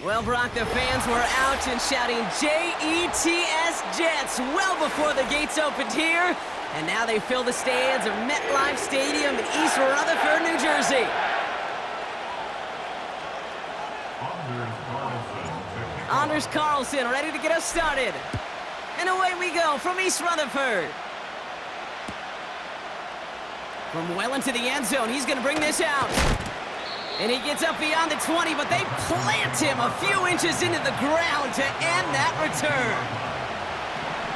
Well, Brock, the fans were out and shouting J-E-T-S Jets well before the gates opened here. And now they fill the stands of MetLife Stadium in East Rutherford, New Jersey. Anders Carlson ready to get us started. And away we go from East Rutherford. From well into the end zone, he's going to bring this out. And he gets up beyond the 20, but they plant him a few inches into the ground to end that return.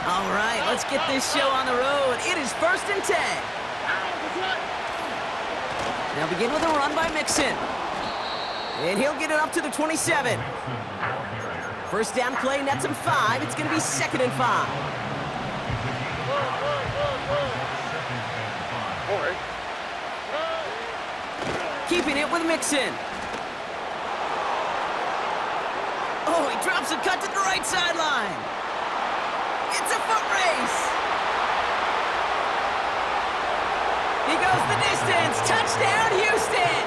All right, let's get this show on the road. It is 1st and 10. They'll begin with a run by Mixon. And he'll get it up to the 27. First down play, nets him 5. It's going to be 2nd and 5. Keeping it with Mixon. Oh, he drops a cut to the right sideline. It's a foot race. He goes the distance. Touchdown, Houston.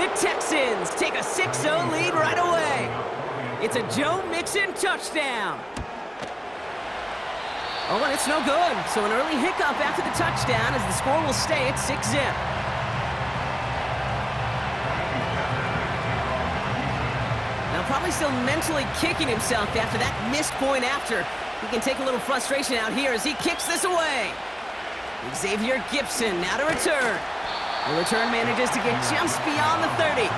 The Texans take a 6-0 lead right away. It's a Joe Mixon touchdown. Oh, and it's no good. So an early hiccup after the touchdown as the score will stay at 6-zip. Probably still mentally kicking himself after that missed point after. He can take a little frustration out here as he kicks this away. Xavier Gipson now to return. The return manages to get just beyond the 30.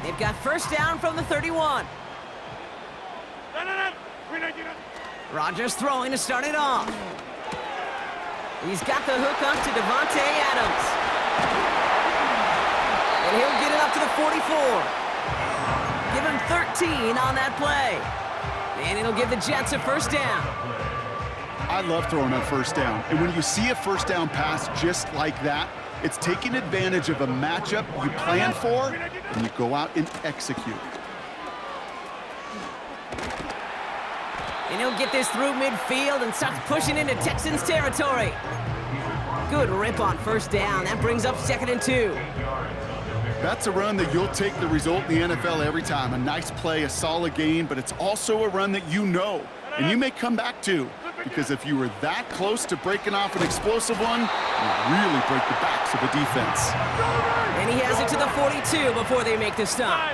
They've got first down from the 31. Rodgers throwing to start it off. He's got the hook up to Devontae Adams. And he'll get it up to the 44. Give him 13 on that play. And it'll give the Jets a first down. I love throwing on first down. And when you see a first down pass just like that, it's taking advantage of a matchup you plan for, and you go out and execute. And he'll get this through midfield and starts pushing into Texans territory. Good rip on first down. That brings up 2nd and 2. That's a run that you'll take the result in the NFL every time. A nice play, a solid gain, but it's also a run that you know, and you may come back to. Because if you were that close to breaking off an explosive one, you really break the backs of the defense. And he has it to the 42 before they make the stop.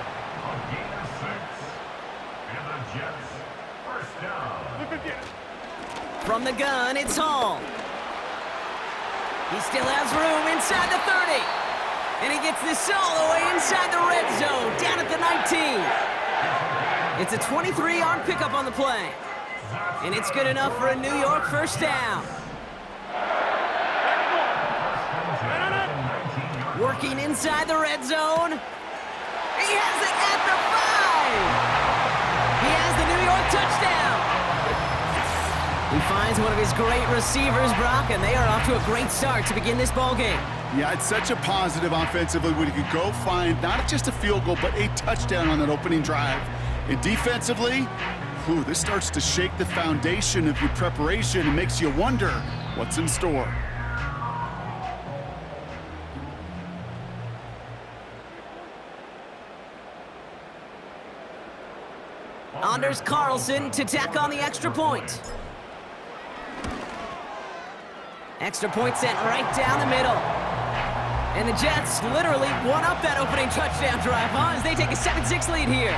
From the gun, it's Hall. He still has room inside the 30. And he gets this all the way inside the red zone, down at the 19. It's a 23-yard pickup on the play. And it's good enough for a New York first down. Working inside the red zone. He has it at the 5. He has the New York touchdown. He finds one of his great receivers, Brock, and they are off to a great start to begin this ballgame. Yeah, it's such a positive offensively when you could go find not just a field goal, but a touchdown on that opening drive. And defensively, this starts to shake the foundation of your preparation and makes you wonder what's in store. Anders Carlson to tack on the extra point. Extra point sent right down the middle. And the Jets literally won up that opening touchdown drive, as they take a 7-6 lead here.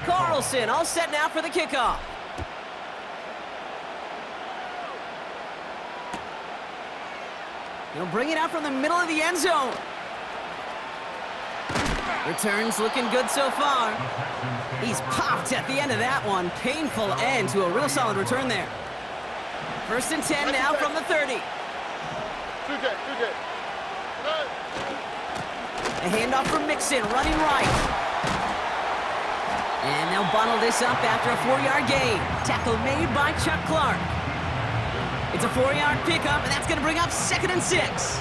Carlson all set now for the kickoff. He'll bring it out from the middle of the end zone. Returns looking good so far. He's popped at the end of that one. Painful end to a real solid return there. 1st and 10 now from the 30. A handoff from Mixon, running right. And they'll bundle this up after a 4-yard gain. Tackle made by Chuck Clark. It's a 4-yard pickup, and that's going to bring up 2nd and 6.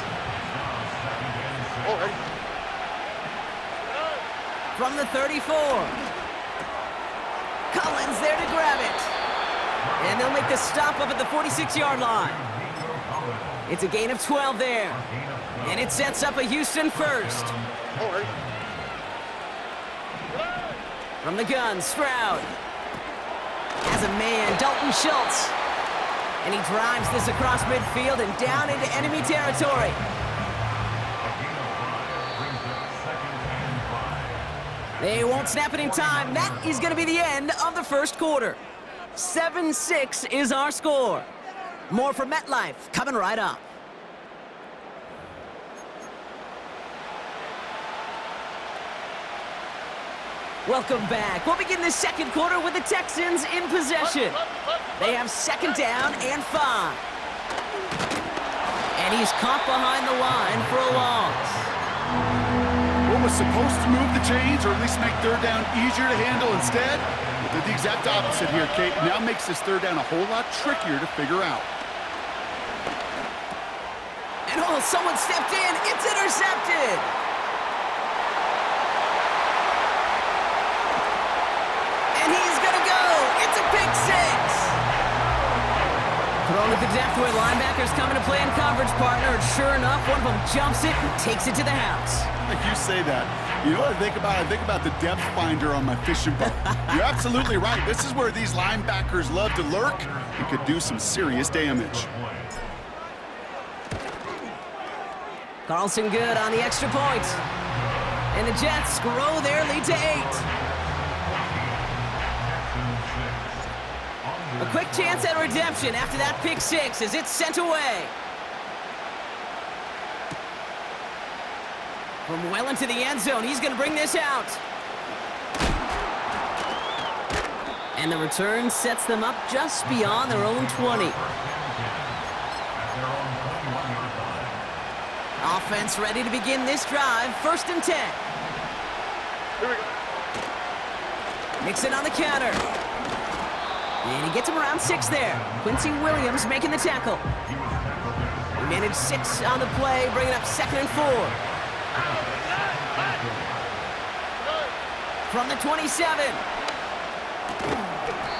From the 34. Collins there to grab it. And they'll make the stop up at the 46-yard line. It's a gain of 12 there. And it sets up a Houston first. From the gun, Stroud. Has a man, Dalton Schultz. And he drives this across midfield and down into enemy territory. They won't snap it in time. That is going to be the end of the first quarter. 7-6 is our score. More from MetLife coming right up. Welcome back. We'll begin the second quarter with the Texans in possession. They have second down and 5. And he's caught behind the line for a loss. What was supposed to move the chains, or at least make third down easier to handle instead, did the exact opposite here, Kate. Now makes this third down a whole lot trickier to figure out. And oh, someone stepped in. It's intercepted. And he's going to go. It's a pick 6. Thrown at the depth where linebackers coming to play in coverage, partner. And sure enough, one of them jumps it and takes it to the house. Like you say that, you know what I think about? I think about the depth finder on my fishing boat. You're absolutely right. This is where these linebackers love to lurk and could do some serious damage. Carlson good on the extra point. And the Jets grow their lead to 8. A quick chance at redemption after that pick 6 as it's sent away. From well into the end zone, he's going to bring this out. And the return sets them up just beyond their own 20. Offense ready to begin this drive. First and 10. Here we go. Mixon on the counter. And he gets him around 6 there. Quincy Williams making the tackle. He managed 6 on the play, bringing up second and 4. From the 27.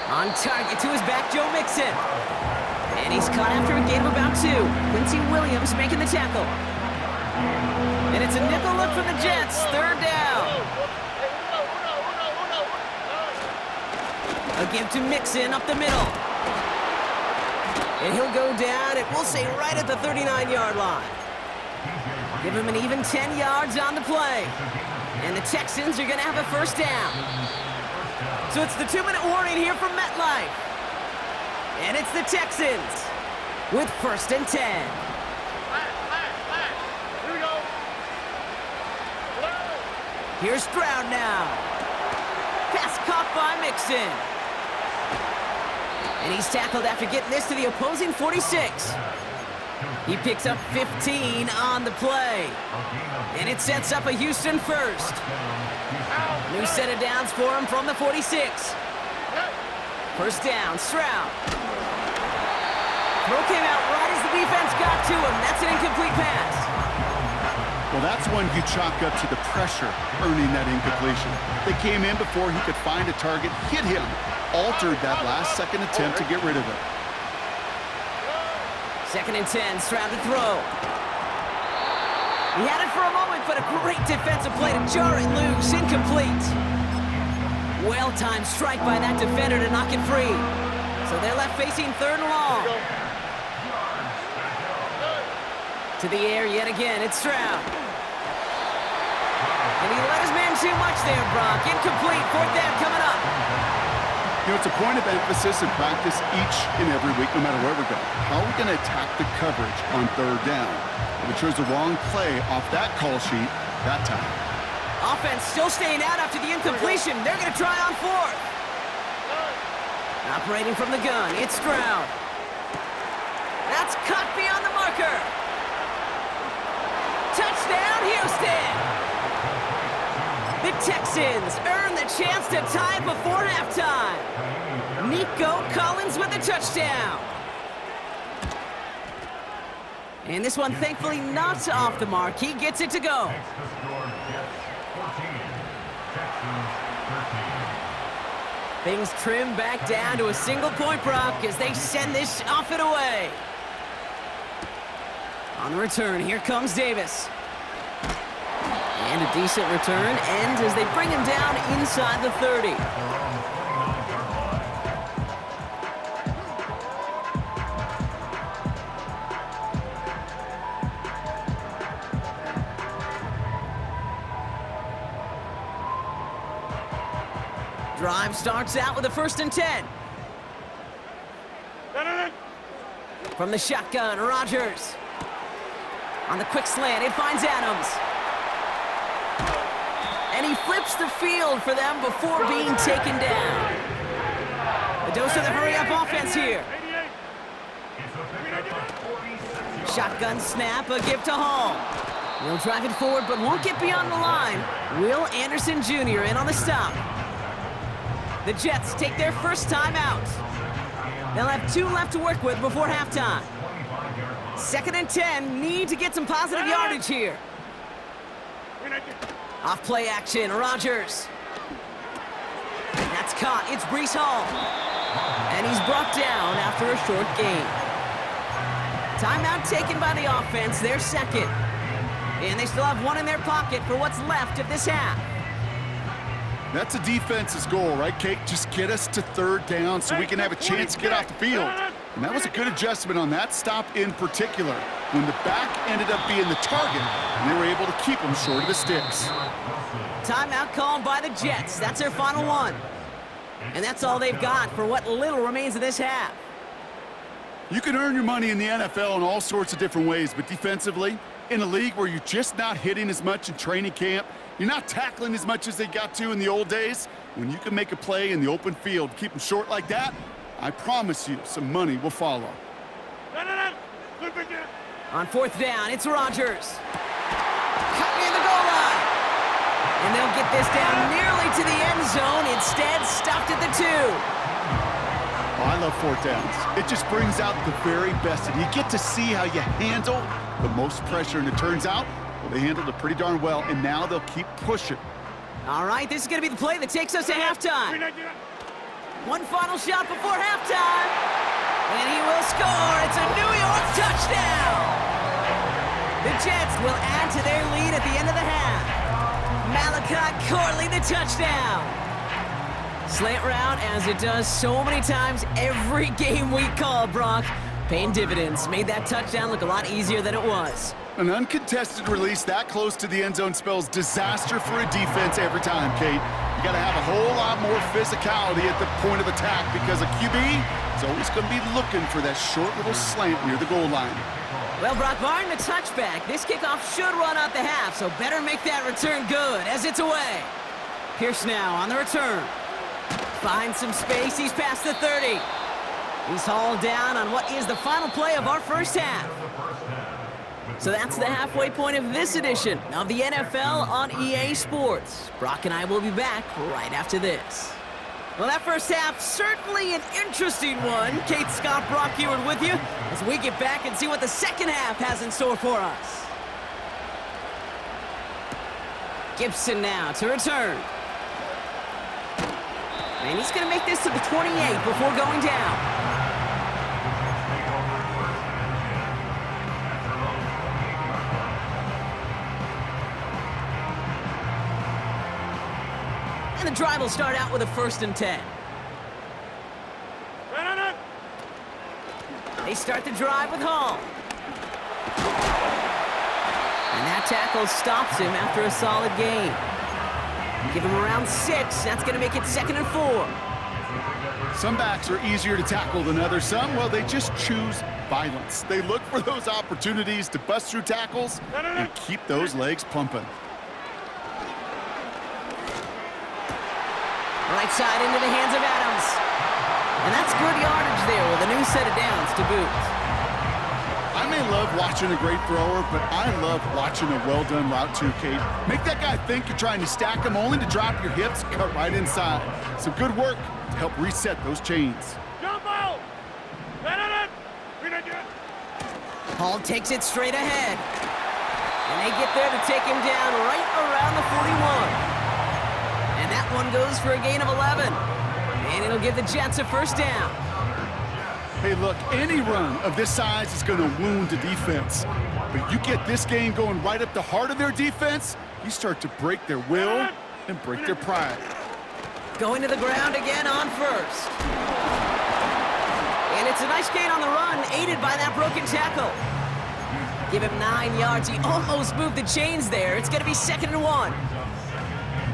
On target to his back, Joe Mixon. And he's caught after a gain of about 2. Quincy Williams making the tackle. And it's a nickel look from the Jets. Third down. A give to Mixon up the middle. And he'll go down, and we'll say right at the 39-yard line. Give him an even 10 yards on the play. And the Texans are going to have a first down. So it's the 2-minute warning here from MetLife. And it's the Texans with first and 10. Here we go. Here's Stroud now. Pass caught by Mixon. And he's tackled after getting this to the opposing 46. He picks up 15 on the play. And it sets up a Houston first. New set of downs for him from the 46. First down, Stroud. Throw came out right as the defense got to him. That's an incomplete pass. Well, that's one you chalk up to the pressure earning that incompletion. They came in before he could find a target, hit him, altered that last-second attempt to get rid of it. Second and 10, Stroud to throw. He had it for a moment, but a great defensive play to jar it loose, incomplete. Well-timed strike by that defender to knock it free. So they're left facing third and long. To the air yet again, it's Stroud. And he let his man too much there, Brock. Incomplete, fourth down coming up. You know, it's a point of emphasis in practice each and every week, no matter where we go. How are we going to attack the coverage on third down? If we chose the wrong play off that call sheet that time. Offense still staying out after the incompletion. They're going to try on fourth. Operating from the gun, it's Stroud. That's cut beyond the marker. Touchdown, Houston! The Texans earn the chance to tie it before halftime. Nico Collins with the touchdown. And this one, thankfully, not off the mark. He gets it to go. Makes the score Jets 14, Texans 13. Things trim back down to a single point, Brock, as they send this off and away. On the return, here comes Davis. And a decent return ends as they bring him down inside the 30. They're on the 29-yard line. Drive starts out with a 1st and 10. From the shotgun, Rodgers. On the quick slant, it finds Adams. And he flips the field for them before being taken down. A dose of the hurry-up offense here. Shotgun snap, a give to Hall. He'll drive it forward, but won't get beyond the line. Will Anderson Jr. in on the stop. The Jets take their first time out. They'll have 2 left to work with before halftime. 2nd and 10, need to get some positive yardage here. Off play action, Rodgers. That's caught, it's Breece Hall. And he's brought down after a short gain. Timeout taken by the offense, their 2nd. And they still have 1 in their pocket for what's left of this half. That's a defense's goal, right, Kate? Just get us to 3rd down so we can have a chance to get off the field. And that was a good adjustment on that stop in particular, when the back ended up being the target, and they were able to keep them short of the sticks. Timeout called by the Jets. That's their final one. And that's all they've got for what little remains of this half. You can earn your money in the NFL in all sorts of different ways, but defensively, in a league where you're just not hitting as much in training camp, you're not tackling as much as they got to in the old days, when you can make a play in the open field, keep them short like that, I promise you some money will follow. On 4th down, it's Rodgers. Cut near the goal line. And they'll get this down nearly to the end zone. Instead, stopped at the 2. Oh, I love 4th downs. It just brings out the very best. And you get to see how you handle the most pressure. And it turns out, well, they handled it pretty darn well. And now they'll keep pushing. All right, this is going to be the play that takes us to halftime. 1 final shot before halftime. And he will score. It's a New York touchdown. The Jets will add to their lead at the end of the half. Malachi Corley, the touchdown. Slant route, as it does so many times every game we call, Brock. Paying dividends. Made that touchdown look a lot easier than it was. An uncontested release that close to the end zone spells disaster for a defense every time, Kate. You got to have a whole lot more physicality at the point of attack because a QB is always going to be looking for that short little slant near the goal line. Well, Brock, barring the touchback, this kickoff should run out the half, so better make that return good as it's away. Pierce now on the return. Finds some space, he's past the 30. He's hauled down on what is the final play of our first half. So that's the halfway point of this edition of the NFL on EA Sports. Brock and I will be back right after this. Well, that first half, certainly an interesting one. Kate, Scott, Brock Ewart with you as we get back and see what the second half has in store for us. Gibson now to return. And he's going to make this to the 28 before going down. And the drive will start out with a 1st and 10. They start the drive with Hall. And that tackle stops him after a solid gain. Give him around 6. That's going to make it 2nd and 4. Some backs are easier to tackle than others. Some, well, they just choose violence. They look for those opportunities to bust through tackles and keep those legs pumping. Right side into the hands of Adams. And that's good yardage there with a new set of downs to boot. I may love watching a great thrower, but I love watching a well-done route too, Kate. Make that guy think you're trying to stack him only to drop your hips, cut right inside. Some good work to help reset those chains. Jump out! Hall takes it straight ahead. And they get there to take him down right around the 41. And that one goes for a gain of 11. And it'll give the Jets a first down. Hey, look, any run of this size is going to wound the defense. But you get this game going right up the heart of their defense, you start to break their will and break their pride. Going to the ground again on first. And it's a nice gain on the run, aided by that broken tackle. Give him 9 yards. He almost moved the chains there. It's going to be 2nd and 1.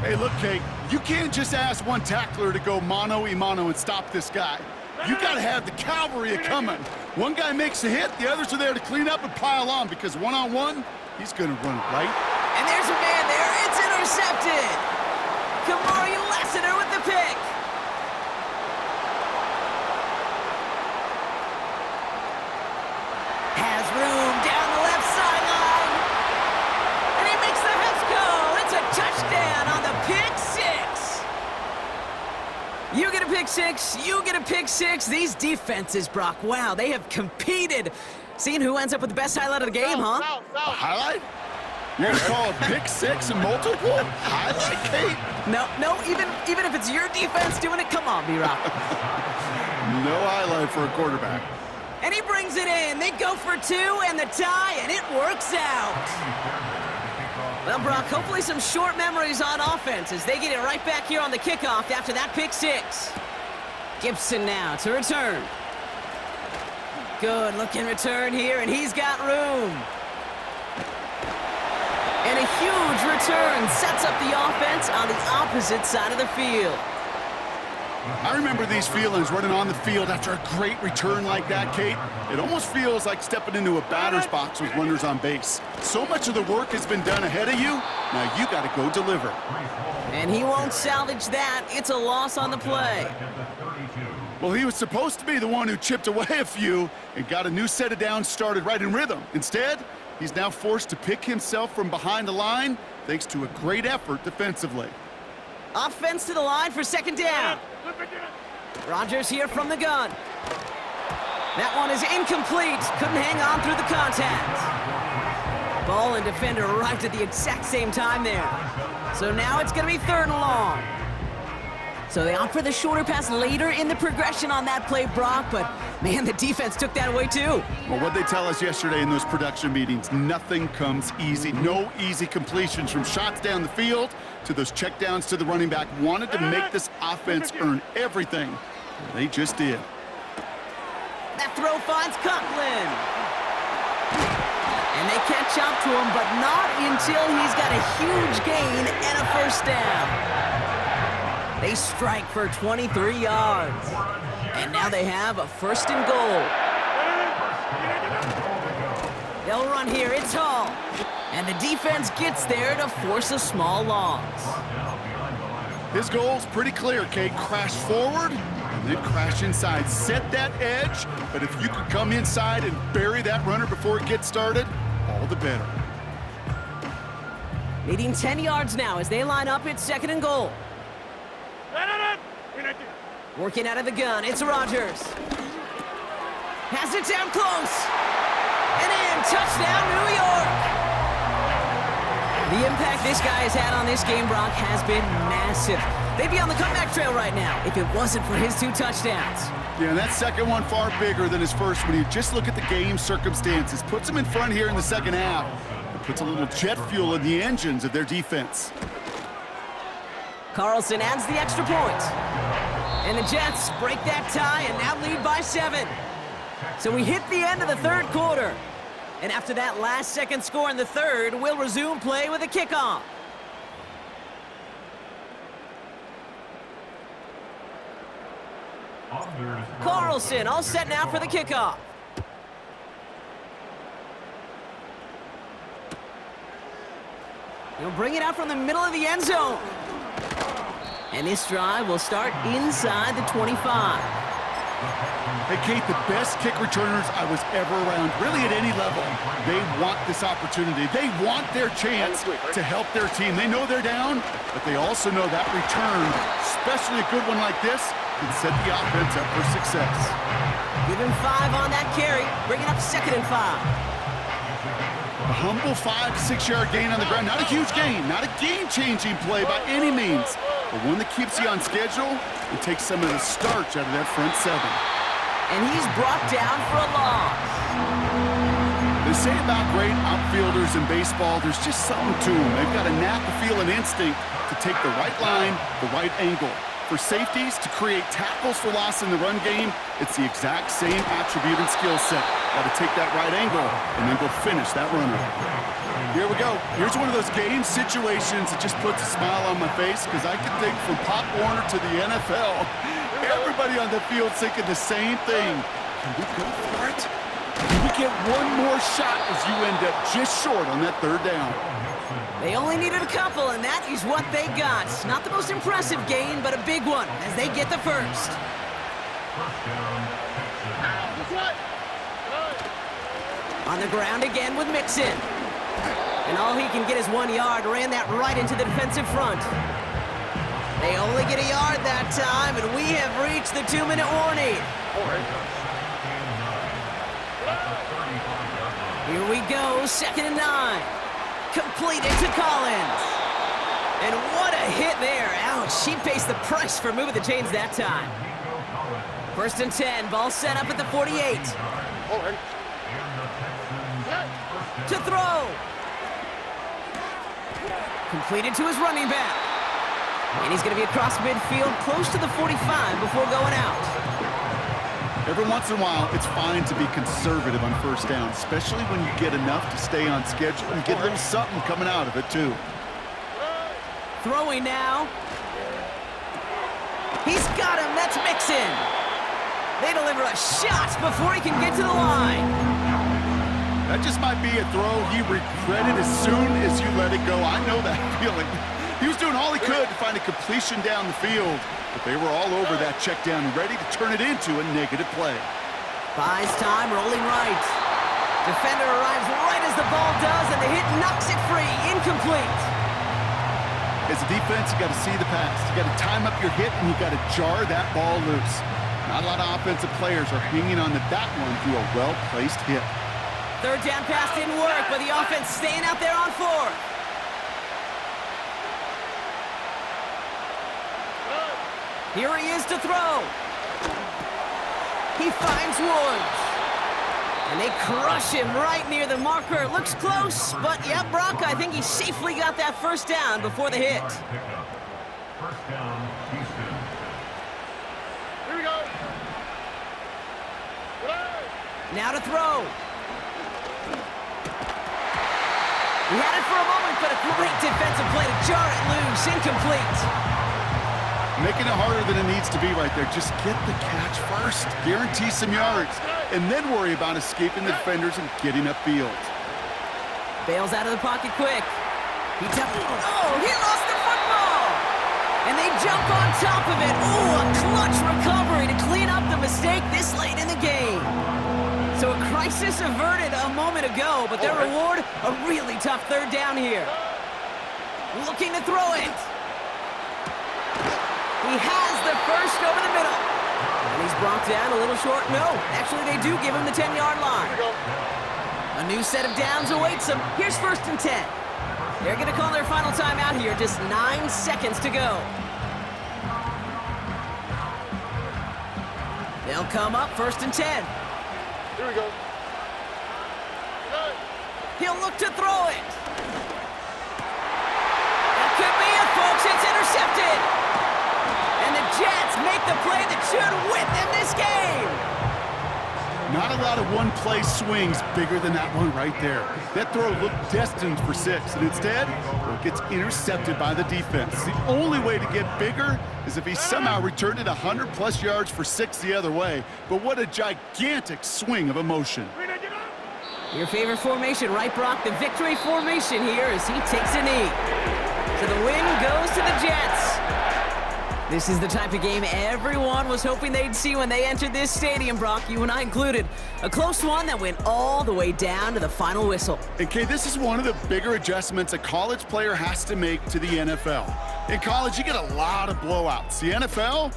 Hey, look, Kate, you can't just ask one tackler to go mano-a-mano and stop this guy. You got to have the cavalry coming. One guy makes a hit, the others are there to clean up and pile on because one-on-one, he's going to run right. And there's a man there. It's intercepted. Kamari Lassiter with the pick. Has room down the left sideline. And he makes the heads go. It's a touchdown on the pick six. You get a pick six. You get a pick six. These defenses, Brock, wow, they have competed. Seeing who ends up with the best highlight of the game, huh? A highlight? You're going to call a pick six and multiple? Highlight, Kate? No, even if it's your defense doing it, come on, B-Rock. No highlight for a quarterback. And he brings it in. They go for 2 and the tie, and it works out. Well, Brock, hopefully some short memories on offense as they get it right back here on the kickoff after that pick six. Gibson now to return. Good looking return here, and he's got room. And a huge return sets up the offense on the opposite side of the field. I remember these feelings running on the field after a great return like that, Kate. It almost feels like stepping into a batter's box with runners on base. So much of the work has been done ahead of you, now you got to go deliver. And he won't salvage that. It's a loss on the play. Well, he was supposed to be the one who chipped away a few and got a new set of downs started right in rhythm. Instead, he's now forced to pick himself from behind the line thanks to a great effort defensively. Offense to the line for 2nd down. Rodgers here from the gun. That one is incomplete. Couldn't hang on through the contact. Ball and defender arrived at the exact same time there. So now it's going to be 3rd and long. So they opt for the shorter pass later in the progression on that play, Brock, but man, the defense took that away too. Well, what they tell us yesterday in those production meetings, nothing comes easy. No easy completions from shots down the field to those checkdowns to the running back. Wanted to make this offense earn everything. They just did. That throw finds Conklin. And they catch up to him, but not until he's got a huge gain and a first down. They strike for 23 yards. And now they have a 1st and goal. They'll run here. It's Hall. And the defense gets there to force a small loss. His goal's pretty clear, Kate. Crash forward and then crash inside. Set that edge, but if you could come inside and bury that runner before it gets started, all the better. Needing 10 yards now as they line up. It's 2nd and goal. Working out of the gun, it's Rodgers. Has it down close. And in, touchdown, New York. The impact this guy has had on this game, Brock, has been massive. They'd be on the comeback trail right now if it wasn't for his 2 touchdowns. Yeah, and that second one far bigger than his first when you just look at the game circumstances. Puts him in front here in the second half. It puts a little jet fuel in the engines of their defense. Carlson adds the extra point. And the Jets break that tie and now lead by 7. So we hit the end of the 3rd quarter. And after that last-second score in the 3rd, we'll resume play with a kickoff. Carlson all set now for the kickoff. He'll bring it out from the middle of the end zone. And this drive will start inside the 25. Hey, Kate, the best kick returners I was ever around, really at any level, they want this opportunity. They want their chance to help their team. They know they're down, but they also know that return, especially a good one like this, can set the offense up for success. Give him 5 on that carry, bring it up 2nd and 5. A humble 5 to 6 yard gain on the ground. Not a huge gain, not a game-changing play by any means, but one that keeps you on schedule and takes some of the starch out of that front seven. And he's brought down for a loss. They say about great outfielders in baseball, there's just something to them. They've got a knack, a feel, and instinct to take the right line, the right angle. For safeties, to create tackles for loss in the run game, it's the exact same attribute and skill set. Got to take that right angle and then go finish that runner. Here we go. Here's one of those game situations that just puts a smile on my face because I can think from Pop Warner to the NFL. Everybody on the field thinking the same thing. Can we go for it? Can we get one more shot as you end up just short on that third down? They only needed a couple, and that is what they got. Not the most impressive gain, but a big one as they get the first. On the ground again with Mixon. And all he can get is 1 yard. Ran that right into the defensive front. They only get a yard that time, and we have reached the 2-minute warning. Here we go, 2nd and 9. Completed to Collins. And what a hit there. Ouch, she pays the price for moving the chains that time. 1st and 10, ball set up at the 48. To throw. Completed to his running back. And he's going to be across midfield, close to the 45 before going out. Every once in a while, it's fine to be conservative on 1st down, especially when you get enough to stay on schedule and get a little something coming out of it, too. Throwing now. He's got him. That's Mixon. They deliver a shot before he can get to the line. That just might be a throw he regretted as soon as you let it go. I know that feeling. He was doing all he could to find a completion down the field, but they were all over that check down, ready to turn it into a negative play. Buys time, rolling right. Defender arrives right as the ball does, and the hit knocks it free. Incomplete. As a defense, you got to see the pass. You got to time up your hit, and you got to jar that ball loose. Not a lot of offensive players are hanging on to that one through a well-placed hit. 3rd down pass didn't work, but the offense staying out there on 4th. Here he is to throw. He finds Woods. And they crush him right near the marker. Looks close, but yeah, Brock, I think he safely got that 1st down before the hit. 1st down, Houston. Here we go. Now to throw. He had it for a moment, but a great defensive play to jar it loose. Incomplete. Making it harder than it needs to be right there. Just get the catch first. Guarantee some yards. And then worry about escaping the defenders and getting upfield. Bails out of the pocket quick. He lost the football! And they jump on top of it. Ooh, a clutch recovery to clean up the mistake this late in the game. So a crisis averted a moment ago, but their reward, a really tough 3rd down here. Looking to throw it. He has the first over the middle. And he's brought down a little short. No, actually they do give him the 10-yard line. A new set of downs awaits them. Here's 1st and 10. They're going to call their final timeout here. Just 9 seconds to go. They'll come up 1st and 10. Here we go. He'll look to throw it. That could be it, folks. It's intercepted. And the Jets make the play that should win them this game. Not a lot of one-play swings bigger than that one right there. That throw looked destined for 6, and instead, it gets intercepted by the defense. The only way to get bigger is if he somehow returned it 100-plus yards for 6 the other way. But what a gigantic swing of emotion. Your favorite formation, right, Brock? The victory formation here as he takes a knee. So the win goes to the Jets. This is the type of game everyone was hoping they'd see when they entered this stadium, Brock, you and I included. A close one that went all the way down to the final whistle. And Kay, this is one of the bigger adjustments a college player has to make to the NFL. In college, you get a lot of blowouts. The NFL,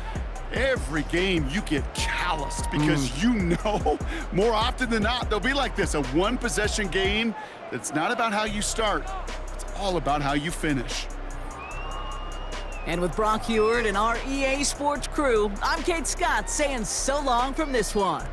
Every game you get calloused because you know more often than not they'll be like this, a one-possession game that's not about how you start. It's all about how you finish. And with Brock Heward and our EA Sports crew, I'm Kate Scott saying so long from this one.